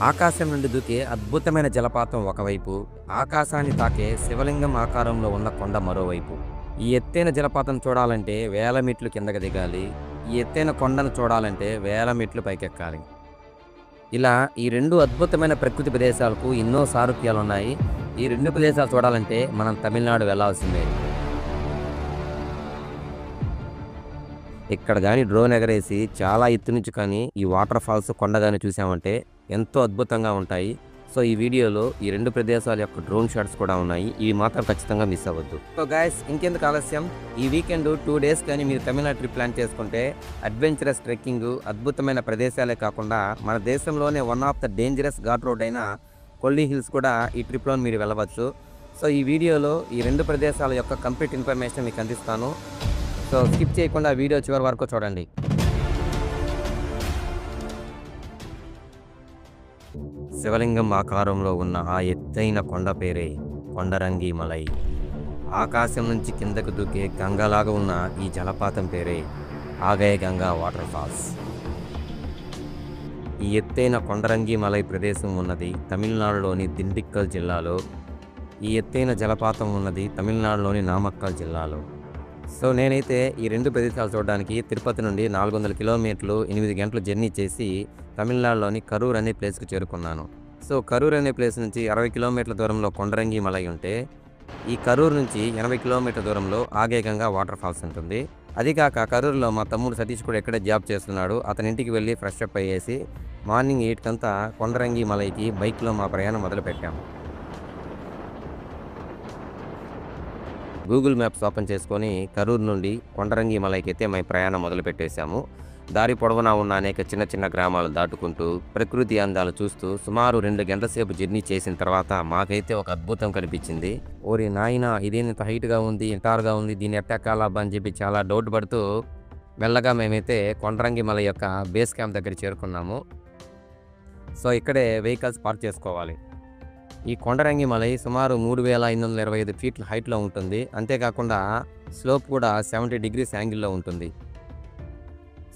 ఆకాశం నుండి దూకే అద్భుతమైన జలపాతం ఒకవైపు, ఆకాశాన్ని తాకే శివలింగం ఆకారంలో ఉన్న కొండ మరోవైపు. ఈ ఎత్తైన జలపాతం చూడాలంటే వేల మెట్లు కిందకి దిగాలి. ఈ ఎత్తైన కొండను చూడాలంటే వేల మెట్లు పైకెక్కాలి. ఇలా ఈ రెండు అద్భుతమైన ప్రకృతి ప్రదేశాలకు ఎన్నో సారూప్యాలున్నాయి. ఈ రెండు ప్రదేశాలు చూడాలంటే మనం తమిళనాడు వెళ్లాల్సిందే. ఇక్కడ గాని డ్రోన్ ఎగరేసి చాలా ఎత్తు నుంచి కానీ ఈ వాటర్ ఫాల్స్ కొండ గాని చూసామంటే ఎంతో అద్భుతంగా ఉంటాయి. సో ఈ వీడియోలో ఈ రెండు ప్రదేశాల యొక్క డ్రోన్ షాట్స్ కూడా ఉన్నాయి. ఇవి మాత్రం ఖచ్చితంగా మిస్ అవ్వద్దు. సో గైస్, ఇంకెందుకు ఆలస్యం, ఈ వీకెండ్ 2 days కానీ మీరు తమిళనాడు ట్రిప్ ప్లాన్ చేసుకుంటే అడ్వెంచరస్ ట్రెక్కింగ్, అద్భుతమైన ప్రదేశాలే కాకుండా మన దేశంలోనే one of the dangerous ghat road అయిన కొల్లి హిల్స్ కూడా ఈ ట్రిప్లో మీరు వెళ్ళవచ్చు. సో ఈ వీడియోలో ఈ రెండు ప్రదేశాల యొక్క కంప్లీట్ ఇన్ఫర్మేషన్ మీకు అందిస్తాను. సో స్కిప్ చేయకుండా వీడియో చివరి వరకు చూడండి. శివలింగం ఆకారంలో ఉన్న ఆ ఎత్తైన కొండ పేరే కొండరంగి మలై. ఆకాశం నుంచి కిందకు దూకే గంగలాగా ఉన్న ఈ జలపాతం పేరే ఆగయ గంగా వాటర్ ఫాల్స్. ఈ ఎత్తైన కొండరంగి మలై ప్రదేశం ఉన్నది తమిళనాడులోని దిండిక్కల్ జిల్లాలో. ఈ ఎత్తైన జలపాతం ఉన్నది తమిళనాడులోని నామక్కల్ జిల్లాలో. సో నేనైతే ఈ రెండు ప్రదేశాలు చూడడానికి తిరుపతి నుండి 400 కిలోమీటర్లు 8 గంటలు జర్నీ చేసి తమిళనాడులోని కరూర్ అనే ప్లేస్కి చేరుకున్నాను. సో కరూర్ అనే ప్లేస్ నుంచి 60 కిలోమీటర్ల దూరంలో కొండరంగి మలై ఉంటే, ఈ కరూర్ నుంచి 80 కిలోమీటర్ల దూరంలో ఆగేగంగా వాటర్ ఫాల్స్ ఉంటుంది. అది కాక కరూర్లో మా తమ్ముడు సతీష్ కూడా ఎక్కడే జాబ్ చేస్తున్నాడు. అతని ఇంటికి వెళ్ళి ఫ్రెష్ అప్ అయ్యేసి మార్నింగ్ 8 కంతా కొండరంగి మలైకి బైక్లో మా ప్రయాణం మొదలుపెట్టాము. గూగుల్ మ్యాప్స్ ఓపెన్ చేసుకొని కరూర్ నుండి కొండరంగి మలైకి అయితే మేము ప్రయాణం మొదలుపెట్టేశాము. దారి పొడవునా ఉన్న అనేక చిన్న చిన్న గ్రామాలు దాటుకుంటూ ప్రకృతి అందాలు చూస్తూ సుమారు 2 గంటల సేపు జర్నీ చేసిన తర్వాత మాకైతే ఒక అద్భుతం కనిపించింది. ఓరి నాయన, ఇదేంత హైట్గా ఉంది, ఇంటారుగా ఉంది, దీన్ని ఎట్టెక్కాలా అని చెప్పి చాలా డౌట్ పడుతూ మెల్లగా మేమైతే కొండరంగి మలై యొక్క బేస్ క్యాంప్ దగ్గర చేరుకున్నాము. సో ఇక్కడే వెహికల్స్ పార్క్ చేసుకోవాలి. ఈ కొండరంగి మలై సుమారు 3525 ఫీట్ల హైట్లో ఉంటుంది. అంతేకాకుండా స్లోప్ కూడా 70 degrees యాంగిల్లో ఉంటుంది.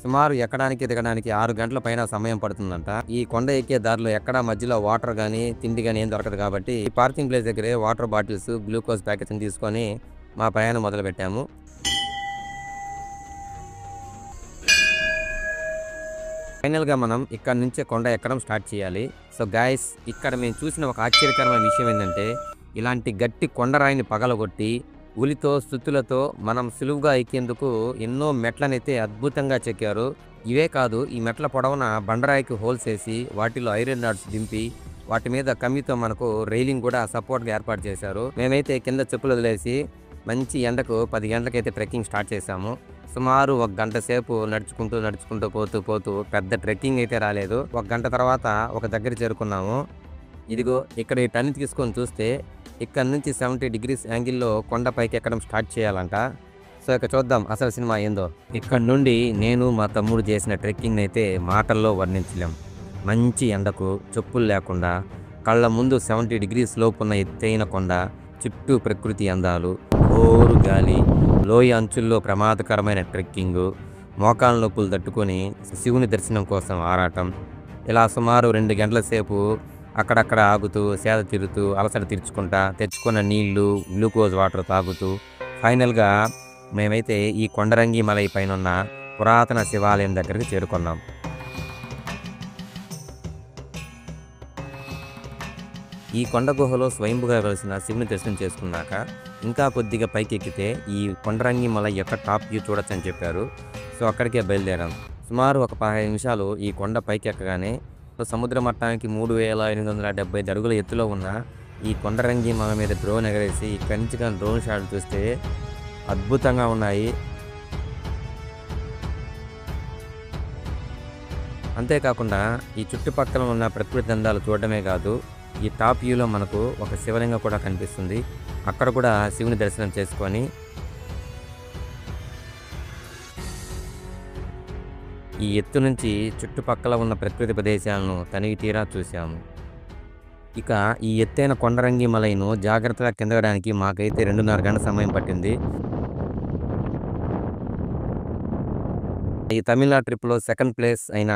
సుమారు ఎక్కడానికి దిగడానికి 6 గంటల పైన సమయం పడుతుందంట. ఈ కొండ ఎక్కే దారిలో ఎక్కడా మధ్యలో వాటర్ కానీ తిండి కానీ ఏం దొరకదు కాబట్టి ఈ పార్కింగ్ ప్లేస్ దగ్గరే వాటర్ బాటిల్స్, గ్లూకోజ్ ప్యాకెట్స్ని తీసుకొని మా ప్రయాణం మొదలుపెట్టాము. ఫైనల్గా మనం ఇక్కడ నుంచే కొండ ఎక్కడం స్టార్ట్ చేయాలి. సో గాయస్, ఇక్కడ మేము చూసిన ఒక ఆశ్చర్యకరమైన విషయం ఏంటంటే, ఇలాంటి గట్టి కొండరాయిని పగలగొట్టి ఉలితో స్థుతులతో మనం సులువుగా ఎక్కేందుకు ఎన్నో మెట్లనైతే అద్భుతంగా చెక్కారు. ఇవే కాదు, ఈ మెట్ల పొడవున బండరాయికి హోల్స్ వేసి వాటిలో ఐరన్ రాడ్స్ దింపి వాటి మీద కమ్మితో మనకు రైలింగ్ కూడా సపోర్ట్గా ఏర్పాటు చేశారు. మేమైతే కింద చెప్పులు వదిలేసి మంచి ఎండకు 10 గంటలకైతే ట్రెక్కింగ్ స్టార్ట్ చేశాము. సుమారు 1 గంట సేపు నడుచుకుంటూ పోతూ పెద్ద ట్రెక్కింగ్ అయితే రాలేదు. 1 గంట తర్వాత ఒక దగ్గర చేరుకున్నాము. ఇదిగో ఇక్కడ ఈ టర్న్ తీసుకొని చూస్తే ఇక్కడ నుంచి 70 degrees యాంగిల్లో కొండ పైకి ఎక్కడం స్టార్ట్ చేయాలంట. సో ఇక చూద్దాం అసలు సినిమా ఏందో. ఇక్కడ నుండి నేను మా తమ్ముడు చేసిన ట్రెక్కింగ్ అయితే మాటల్లో వర్ణించలేం. మంచి ఎండకు చెప్పులు లేకుండా కళ్ళ ముందు 70 degrees లోపు ఉన్న ఎత్తైన కొండ, చుట్టూ ప్రకృతి అందాలు, ఓరు గాలి, లోయ అంచుల్లో ప్రమాదకరమైన ట్రెక్కింగు, మోకాళ్ళ నొప్పులు తట్టుకొని శివుని దర్శనం కోసం ఆరాటం. ఇలా సుమారు 2 గంటల సేపు అక్కడక్కడ ఆగుతూ సేద తీరుతూ అలసట తీర్చుకుంటా తెచ్చుకున్న నీళ్లు, గ్లూకోజ్ వాటర్ తాగుతూ ఫైనల్గా మేమైతే ఈ కొండరంగి మలై పైన ఉన్న పురాతన శివాలయం దగ్గరికి చేరుకున్నాం. ఈ కొండ గుహలో స్వయంభుగా వెలిసిన శివుని దర్శనం చేసుకున్నాక ఇంకా కొద్దిగా పైకి ఎక్కితే ఈ కొండరంగి మలై యొక్క టాప్ వ్యూ చూడొచ్చని చెప్పారు. సో అక్కడికే బయలుదేరాం. సుమారు ఒక 15 నిమిషాలు ఈ కొండ పైకి ఎక్కగానే సముద్ర మట్టానికి 3870 అడుగుల ఎత్తులో ఉన్న ఈ కొండరంగి మలై మీద డ్రోన్ ఎగరేసి ఇక్కడి నుంచి కానీ డ్రోన్ షాట్ చూస్తే అద్భుతంగా ఉన్నాయి. అంతేకాకుండా ఈ చుట్టుపక్కల ఉన్న ప్రకృతి అందాలు చూడడమే కాదు, ఈ టాప్ వ్యూలో మనకు ఒక శివలింగం కూడా కనిపిస్తుంది. అక్కడ కూడా శివుని దర్శనం చేసుకొని ఈ ఎత్తు నుంచి చుట్టుపక్కల ఉన్న ప్రకృతి ప్రదేశాలను తనివి తీరా చూశాము. ఇక ఈ ఎత్తైన కొండరంగి మలైను జాగ్రత్తగా కిందడానికి మాకైతే 2.5 గంటల సమయం పట్టింది. ఈ తమిళనాడు ట్రిప్లో సెకండ్ ప్లేస్ అయిన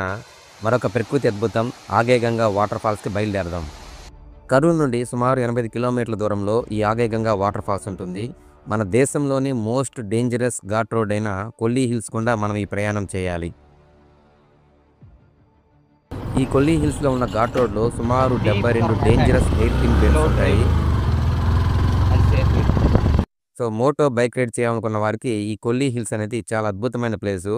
మరొక ప్రకృతి అద్భుతం ఆగేగంగా వాటర్ ఫాల్స్కి బయలుదేరదాం. కరూర్ నుండి సుమారు 85 కిలోమీటర్ల దూరంలో ఈ ఆగేగంగా వాటర్ ఫాల్స్ ఉంటుంది. మన దేశంలోని మోస్ట్ డేంజరస్ ఘాట్ రోడ్ అయిన కొల్లీ హిల్స్ గుండా మనం ఈ ప్రయాణం చేయాలి. ఈ కొల్లీ హిల్స్లో ఉన్న ఘాట్ రోడ్లో సుమారు 72 డేంజరస్ ఎయిర్ పిన్ బెండ్స్ ఉంటాయి. సో మోటో బైక్ రైడ్ చేయాలనుకున్న వారికి ఈ కొల్లీ హిల్స్ అనేది చాలా అద్భుతమైన ప్లేసు.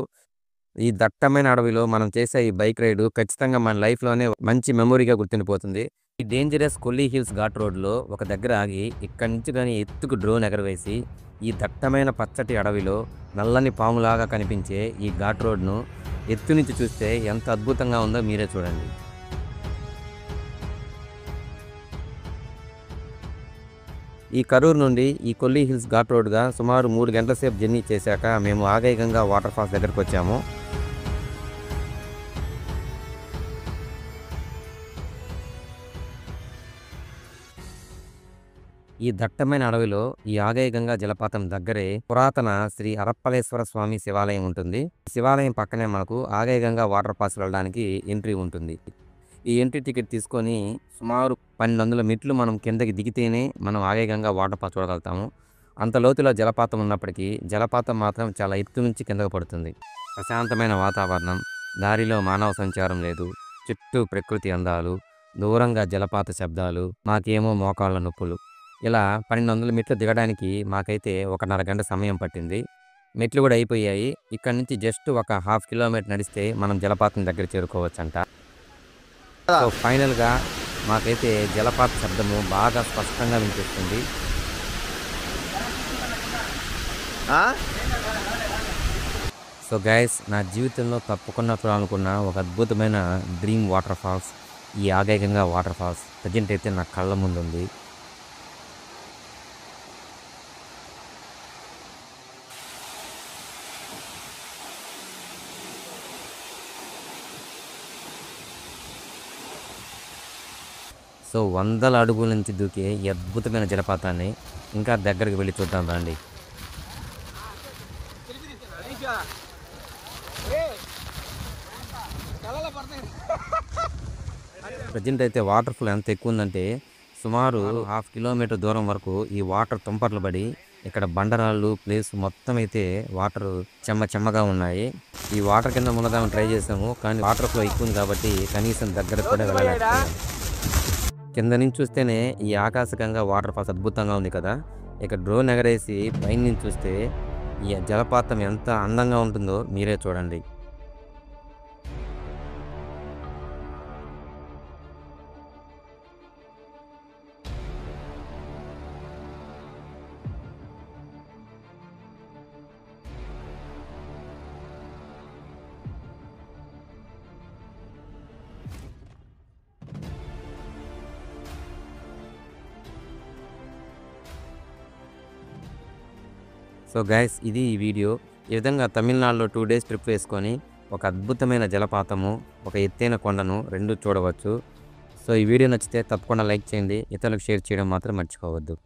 ఈ దట్టమైన అడవిలో మనం చేసే ఈ బైక్ రైడ్ ఖచ్చితంగా మన లైఫ్లోనే మంచి మెమొరీగా గుర్తుండిపోతుంది. ఈ డేంజరస్ కొల్లీ హిల్స్ ఘాట్ రోడ్లో ఒక దగ్గర ఆగి ఇక్కడి నుంచి కానీ ఎత్తుకు డ్రోన్ ఎగరవేసి ఈ దట్టమైన పచ్చటి అడవిలో నల్లని పాములాగా కనిపించే ఈ ఘాట్ రోడ్ను ఎత్తు నుంచి చూస్తే ఎంత అద్భుతంగా ఉందో మీరే చూడండి. ఈ కరూర్ నుండి ఈ కొల్లీ హిల్స్ ఘాట్ రోడ్గా సుమారు 3 గంటల సేపు జర్నీ చేశాక మేము ఆగేగంగా వాటర్ ఫాల్స్ దగ్గరకు వచ్చాము. ఈ దట్టమైన అడవిలో ఈ ఆగేగంగా జలపాతం దగ్గరే పురాతన శ్రీ అరప్పలేశ్వర స్వామి శివాలయం ఉంటుంది. శివాలయం పక్కనే మనకు ఆగేగంగా వాటర్ ఫాల్స్ వెళ్ళడానికి ఎంట్రీ ఉంటుంది. ఈ ఎంట్రీ టికెట్ తీసుకొని సుమారు 1200 మెట్లు మనం కిందకి దిగితేనే మనం ఆగేగంగా వాటర్ ఫాల్స్ చూడగలుగుతాము. అంత లోతులో జలపాతం ఉన్నప్పటికీ జలపాతం మాత్రం చాలా ఎత్తు నుంచి కిందకు పడుతుంది. ప్రశాంతమైన వాతావరణం, దారిలో మానవ సంచారం లేదు, చుట్టూ ప్రకృతి అందాలు, దూరంగా జలపాత శబ్దాలు, మాకేమో మోకాళ్ళ నొప్పులు. ఇలా 1200 మెట్లు దిగడానికి మాకైతే 1.5 గంట సమయం పట్టింది. మెట్లు కూడా అయిపోయాయి. ఇక్కడ నుంచి జస్ట్ ఒక 1/2 కిలోమీటర్ నడిస్తే మనం జలపాతం దగ్గర చేరుకోవచ్చంట. సో ఫైనల్గా మాకైతే జలపాత శబ్దము బాగా స్పష్టంగా వినిపిస్తుంది. సో గైస్, నా జీవితంలో తప్పకుండా చూడాలనుకున్న ఒక అద్భుతమైన డ్రీమ్ వాటర్ ఫాల్స్ ఈ ఆగేగంగా వాటర్ ఫాల్స్ ప్రజెంట్ అయితే నా కళ్ళ ముందు ఉంది. సో వందల అడుగుల నుంచి దూకే ఈ అద్భుతమైన జలపాతాన్ని ఇంకా దగ్గరికి వెళ్ళి చూద్దాం రండి. ప్రజెంట్ అయితే వాటర్ ఫ్లో ఎంత ఎక్కువ ఉందంటే సుమారు 1/2 కిలోమీటర్ దూరం వరకు ఈ వాటర్ తుంపర్లు పడి ఇక్కడ బండరాళ్ళు ప్లేస్ మొత్తం అయితే వాటర్ చెమ్మగా ఉన్నాయి. ఈ వాటర్ కింద మునదామని ట్రై చేసాము, కానీ వాటర్ ఫ్లో ఎక్కువ ఉంది కాబట్టి కనీసం దగ్గరకు కూడా వెళ్ళలేకపోయాము. కింద నుంచి చూస్తేనే ఈ ఆకాశకంగా వాటర్ ఫాల్స్ అద్భుతంగా ఉంది కదా. ఇక డ్రోన్ ఎగరేసి పైన నుంచి చూస్తే ఈ జలపాతం ఎంత అందంగా ఉంటుందో మీరే చూడండి. సో గైస్, ఇది ఈ వీడియో. ఈ విధంగా తమిళనాడులో 2 డేస్ ట్రిప్ వేసుకొని ఒక అద్భుతమైన జలపాతము, ఒక ఎత్తైన కొండను రెండు చూడవచ్చు. సో ఈ వీడియో నచ్చితే తప్పకుండా లైక్ చేయండి, ఇతరులకు షేర్ చేయడం మాత్రం మర్చిపోవద్దు.